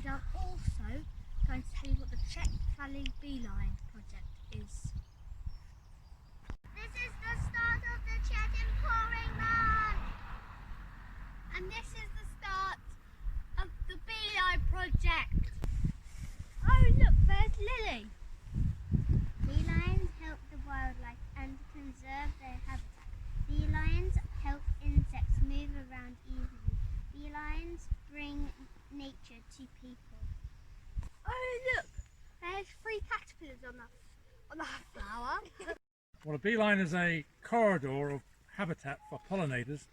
and I'm also going to tell you what the Chet Valley B-Line project is. This is the start of the Chet in Poringland! And this is the start of the B-Line project. Oh look, there's Lily. Bee-lines help the wildlife and conserve their habitat. Bee-lines help insects move around easily. Bee-lines bring nature to people. Oh look, there's 3 caterpillars on the flower. Well, a beeline is a corridor of habitat for pollinators,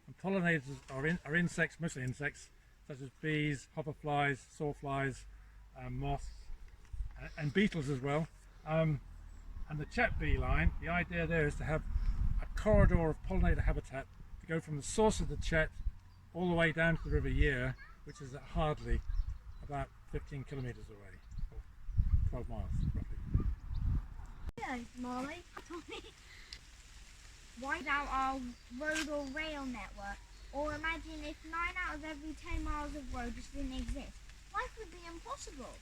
and pollinators are insects, mostly insects, such as bees, hoverflies, sawflies, moths, and beetles as well. And the Chet Bee-Line, the idea there is to have a corridor of pollinator habitat to go from the source of the Chet all the way down to the River Yare, which is hardly about 15 kilometres away, or 12 miles roughly. Hello, Molly. Tommy. Why without our road or rail network? Or imagine if 9 out of every 10 miles of road just didn't exist. Life would be impossible.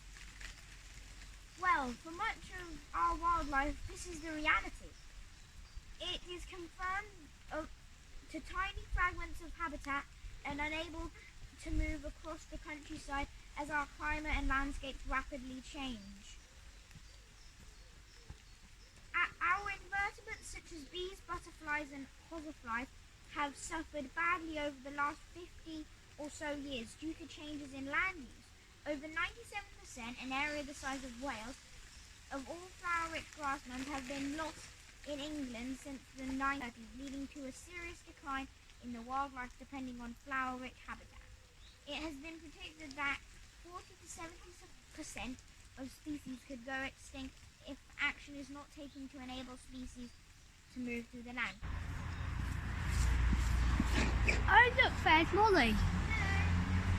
Well, for much of our wildlife, this is the reality. It is confined to tiny fragments of habitat and unable to move across the countryside as our climate and landscapes rapidly change. Our invertebrates such as bees, butterflies and hoverflies have suffered badly over the last 50 or so years due to changes in land use. Over 97%, an area the size of Wales, of all flower-rich grasslands have been lost in England since the 1930s, leading to a serious decline in the wildlife depending on flower-rich habitat. It has been predicted that 40 to 70% of species could go extinct if action is not taken to enable species to move through the land. Oh look, there's Molly. Hello,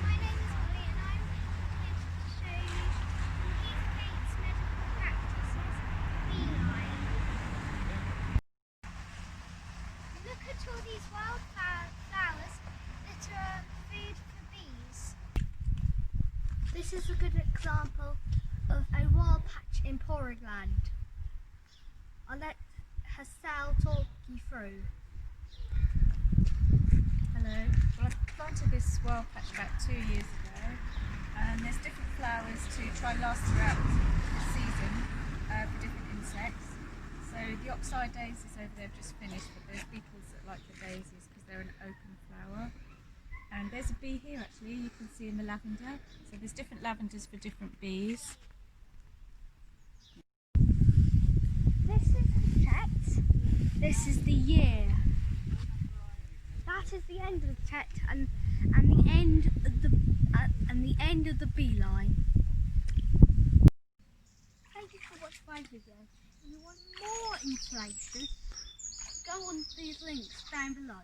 my name is Molly and I'm here to show you Keith Kate's medical practices, Bee-Line. Look at all these wildflowers that are food for bees. This is a good example of a wild patch in Poringland. I'll let Hassel talk you through. Hello. Well, I planted this wild patch about 2 years ago, and there's different flowers to try and last throughout the season for different insects. So the oxeye daisies over there have just finished, but there's beetles that like the daisies because they're an open flower. And there's a bee here actually, you can see in the lavender. So there's different lavenders for different bees. This is the Chet. This is the Yare. That is the end of the Chet and the end of the B-Line. Thank you for watching my video. If you want more information, go on these links down below.